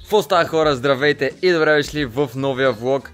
Какво става, хора? Здравейте и добре дошли в новия влог.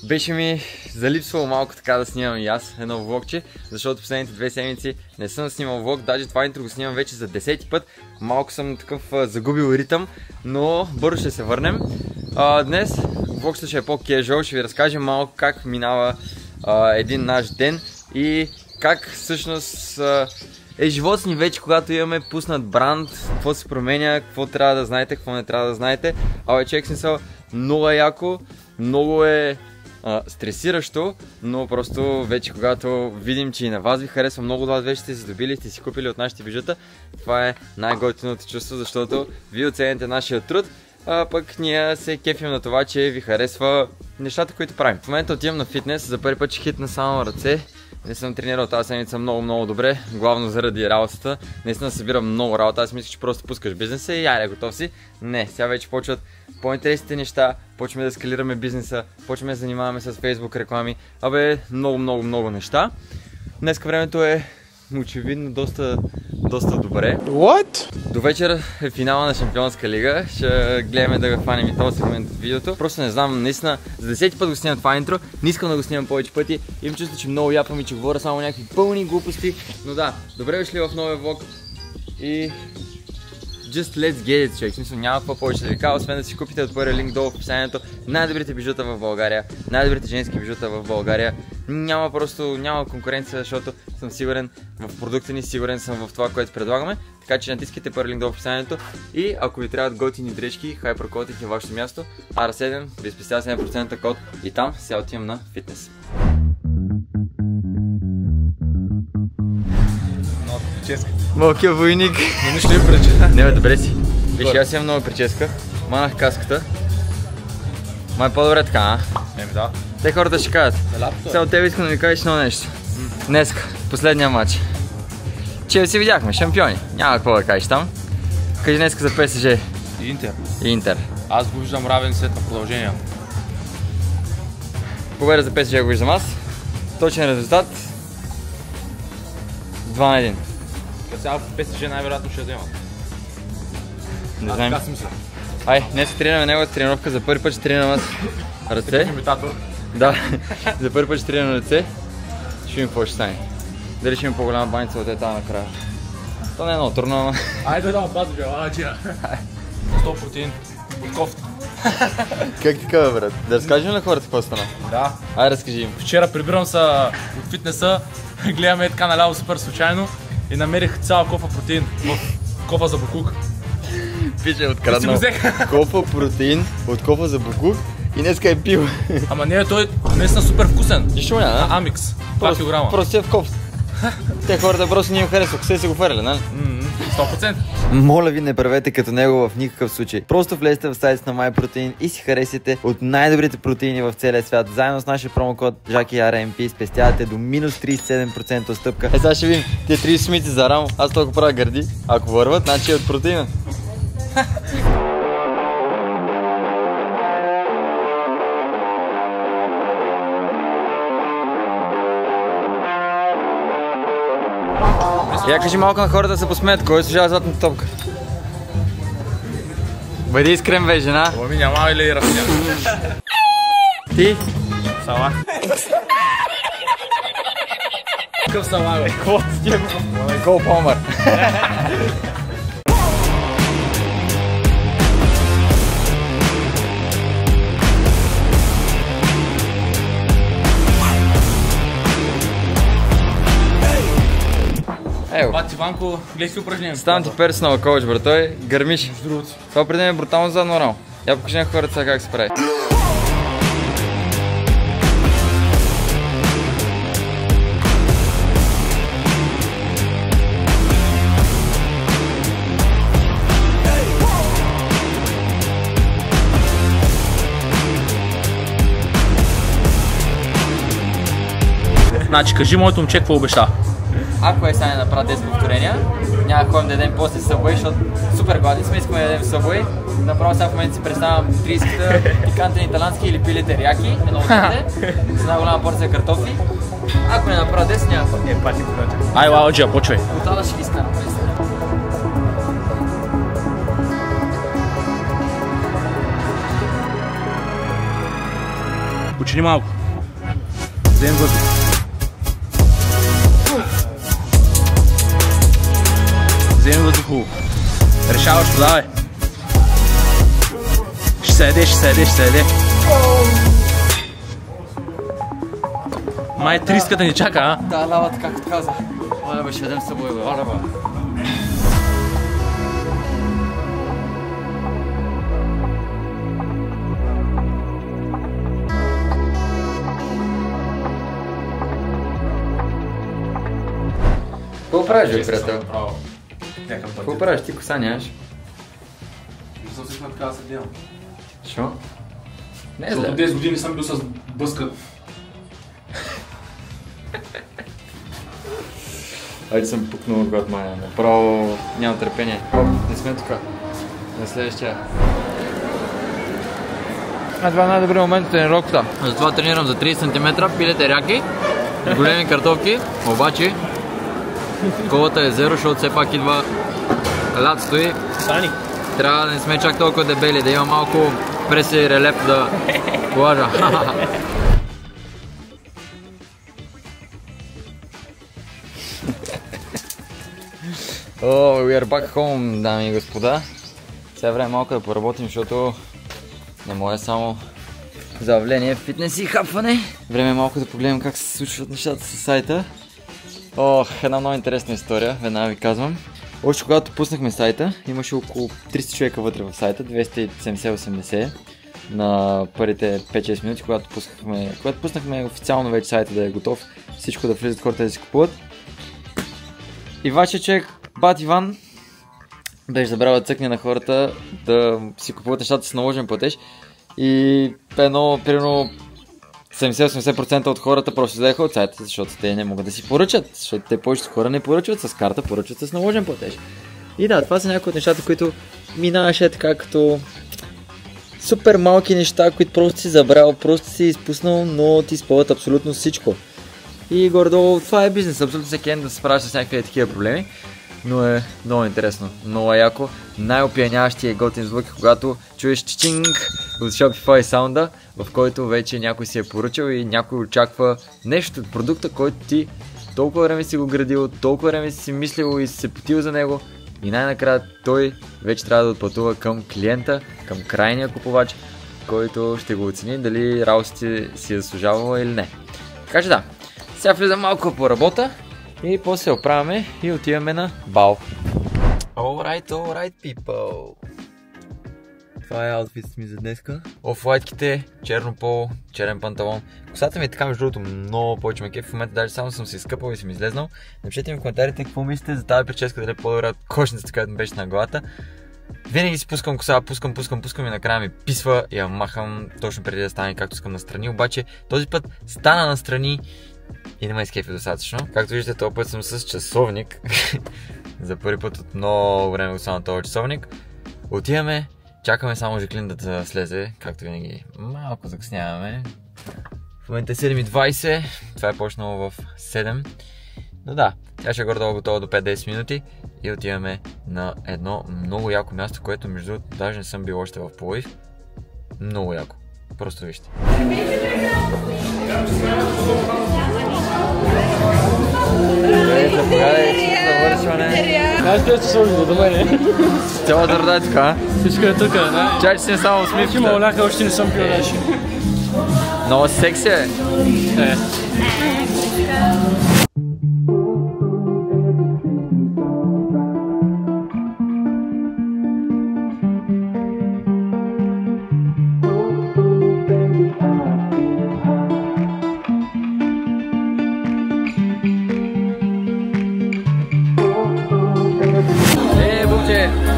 Беше ми залипсвало малко така да снимам и аз едно влогче, защото последните 2 седмици не съм снимал влог, даже това интро го снимам вече за 10-ти път. Малко съм такъв загубил ритъм, но бързо ще се върнем. Днес влогчето ще е по-кежуал, ще ви разкажем малко как минава един наш ден и как всъщност е живота ни вече, когато имаме пуснат бранд, какво се променя, какво трябва да знаете, какво не трябва да знаете. Човек, смисъл, много е яко, много е стресиращо, но просто вече когато видим, че и на вас ви харесва, много от вас вече сте си добили, сте си купили от нашите бижута, това е най-готиното чувство, защото вие оцените нашия труд, пък ние се кефим на това, че ви харесва нещата, които правим. В момента отивам на фитнес, за първи път ще хитна само ръце. Не съм тренирал тази седмица много добре, главно заради работата. Наистина събирам много работа, аз мисля, че просто пускаш бизнеса и айде, готов си. Не, сега вече почват по-интересните неща, почваме да скалираме бизнеса, почваме да занимаваме с Facebook реклами. Много неща. Днеска времето е очевидно доста добре. What? До вечера е финала на Шампионска лига. Ще гледаме да го хванем и този сегмент от видеото. Просто не знам, наистина, за 10-ти път го снимам това интро. Не искам да го снимам повече пъти. Имам чувство, че много япам и че говоря само някакви пълни глупости. Но да, добре дошли в новия влог. И just let's get it, човек. В смисъл, няма какво повече да ви кажа, освен да си купите от първия линк долу в описанието най-добрите бижута в България, най-добрите женски бижута в България. Няма конкуренция, защото съм сигурен в продукта ни, сигурен съм в това, което предлагаме. Така че натискайте първи линк долу в описанието и ако ви трябват готини дрежки, HyperCotic е вашето място. R7, ви спестява 7% код и там сега отивам на фитнес. Малкия войник. Имаш ли прическа? Не бе, добре си. Виж, аз имам нова прическа. Манах каската. Май по-добре така, а? Да. Те хората ще кажат. Сега от тебе искам да ми кажеш едно нещо. Днеска, последния матч. Челси видяхме, шампиони. Няма какво да кажеш там. Кажи днеска за ПСЖ. И Интер. Аз го виждам равен сет на продължение. Победа за ПСЖ го виждам аз. Точен резултат. 2-1. Сега в ПСЖ най-вероятно ще вземат. Не знаем. Така си мисля. Днес тренираме неговата тренировка. За първи път ще тренирам аз ръце. Да, за първи път ще тренирам ръце. Ще видим какво ще стане. Дали ще има по-голяма баница от тази накрая. То не е много трудно, ама... Айде да отпази, бе, чия. 100 протеин от кофта. Как така, бе, брат? Да разкажем на хората какво стана? Да. Разкажи им. Вчера прибирам се от фитнеса, гледаме така наляво супер случайно и намерих цяла кофа протеин в кофа за букук. Пише откраднал кофа протеин от кофа за букук и днеска е пил. Ама не, той наистина супер вкусен. Нищо няма, да? Амикс, 2 кг. Просто е в кофта. Те хората просто не им харесва, късе се го фърля, нали? 100%. Моля ви, не правете като него в никакъв случай. Просто влезте в сайта на MyProtein и си харесайте от най-добрите протеини в целия свят. Заедно с нашия промокод JACKYRMP спестявате до минус 37% отстъпка. Сега ще видим тия 30 смити за рамо. Аз толкова правя гърди. Ако върват, значи е от протеина. Я кажи малко на хората да се посмеят, кой служава златната топка? Бъди искрен, бе, жена. Ами няма или ръфня. Ти? Салах. Какъв салах, бе? Какво с тия го? Кол Помър. Бати Ванко, гледай си упражнение. Ставам ти персонал коуч, брат, той гърмиш. Това преди мен е брутално задно рамо. Я покажи на хората сега как се прави. Значи, кажи моето момче какво обеща. Ако сега не направи 10 повторения, няма да ходим да ядем после Subway, защото супер гладни сме, искаме да ядем Subway. Направо сега в момента си представям 30-та пикантен италянски или пиле терияки, едно от двете, с една голяма порция картофи. Ако не направя 10, няма да пати короче. Ай, Лауджия, почвай. Отдала ще ги скарам. Почини малко. Вземем въздух. Вземем въздух хубаво. Решаващо, давай. Ще се яде. Май триската ни чака, а? Да, лавата, както каза. Оля бе, ще ядем с събой, бе. Оля бе. Какво правиш, бе, приятел? Какво правиш? Ти коса нямаш? Мисля си така да се делам. Шо? Не е Защото зле. 10 години съм бил с бъска. Айде съм пукнал отгод, мая. Направо нямам търпение. Оп, не сме тук. На следващия. Това е най-добрият момент в тренировката. Затова тренирам за 30 см, пилете ряки, големи картофки, обаче колата е зеро, защото все пак идва лятото и Стани. трябва да не сме чак толкова дебели, да има малко преса и релеп да колажа. We are back home, дами и господа. Сега време малко да поработим, защото не може само заявление, фитнес и хапване. Време е малко да погледнем как се случват нещата с сайта. Една много интересна история, веднага ви казвам. Още когато пуснахме сайта, имаше около 300 човека вътре в сайта, 270-80 на първите 5-6 минути, когато пуснахме официално вече сайта да е готов, всичко да влизат хората да си купуват. И вашия човек, бат Иван, беше забрал да цъкне на хората да си купуват нещата с наложен платеж и примерно 70-80% от хората просто излеха от сайта, защото те не могат да си поръчат, защото те повечето хора не поръчват с карта, поръчват с наложен платеж. И да, това са някои от нещата, които минаваше така като супер малки неща, които просто си забрал, просто си изпуснал, но ти изпълват абсолютно всичко. И горе-долу това е бизнес, абсолютно всеки ден да се справиш с някакви такива проблеми, но е много интересно, много е яко. Най-опияняващия и готин звук е когато чуеш чичинг от Shopify саунда, в който вече някой си е поръчал и някой очаква нещо от продукта, който ти толкова време си го градил, толкова време си мислил и си се потил за него и най-накрая той вече трябва да отпътува към клиента, към крайния купувач, който ще го оцени дали работата си е заслужавала или не. Така че да, сега влизам малко по работа и после оправяме и отиваме на бал. Alright people. Това е аутфитът ми за днеска. Офлайтките, черно поло, черен панталон. Косата ми е така между другото много повече ме кефи. В момента даже само съм се изкъпал и съм излезнал. Напишете ми в коментарите какво мислите за тази прическа, дали е по-добра от кошницата, която ми беше на главата. Винаги си пускам коса, пускам и накрая ми писва и я махам точно преди да стане както искам настрани. Обаче този път стана настрани и не ме изкефи достатъчно. Както виждате, този път съм с часовник. За първи път от много време го само този часовник. Отиваме, чакаме само Жаклин да слезе, както винаги малко закъсняваме. В момента е 7:20, това е почнало в 7. Но да, тя ще е горе-долу готова до 5-10 минути и отиваме на едно много яко място, което между другото даже не съм бил още в Пловдив. Много яко. Просто вижте. Заповядай, завършване. Аз къде ще сложи до мене? Цялата рода е така. Всичко е тук, да? Чай, че си не само усмивката. Има оляка, още не съм пил нещо. Много секси е.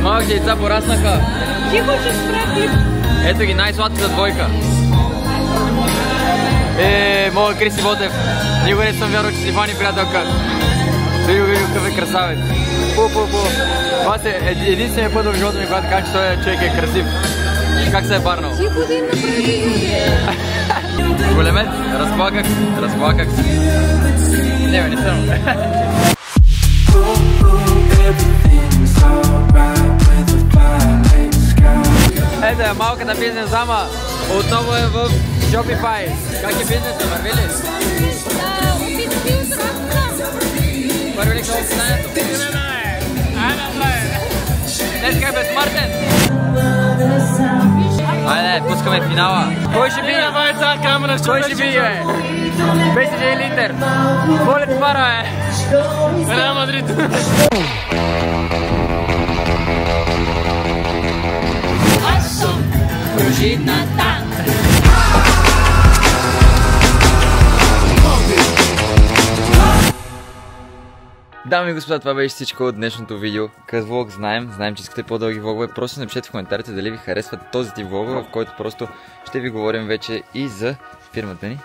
Малки деца пораснаха. Тихо, ще спрати. Ето ги, най-сладката двойка. Моя Криси Ботев. Никога не съм вярвал, че си фани приятелка. Види какъв е красавец. Това е единственият път в живота ми, когато кажа, че той човек е красив. Как се е барнал? Тихо да им направи. Големец, разплаках се. Не съм. Ето е малката бизнес дама. Отново е в Shopify. Как е бизнесът? Върви ли? Върви ли какво описанието? Днеска е безсмъртен. Айде, пускаме финала. Кой ще бие? Кой ще бие? PSG или Интер? Болет пара е. Реал Мадрид. Дами и господа, това беше всичко от днешното видео. Къс влог знаем, че искате по-дълги влогове. Просто напишете в коментарите дали ви харесват този тип влогове, в който просто ще ви говорим вече и за фирмата ни.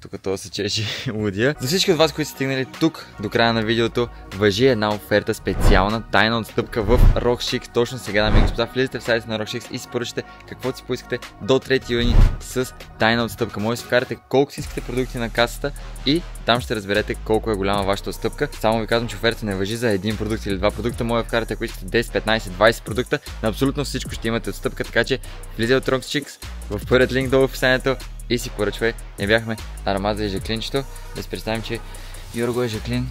Тук това се чеши лудия. За всички от вас, които са стигнали тук до края на видеото, важи една оферта, специална, тайна отстъпка в RockShix. Точно сега, дами и господа, влизате в сайта на RockShix и си поръчате каквото си поискате до 3 юни с тайна отстъпка. Може да си вкарате колко си искате продукти на касата и там ще разберете колко е голяма вашата отстъпка. Само ви казвам, че оферта не важи за един продукт или два продукта. Може да вкарате, ако искате 10, 15, 20 продукта. На абсолютно всичко ще имате отстъпка, така че влизай от RockShix в първият линк долу в описанието и си поръчвай. Не бяхме Арамаза и Жаклинчето. Да си представим, че Йорго е Жаклин.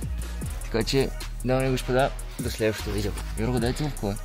Така че, дами и господа, до следващото видео. Йорго, дай целувка.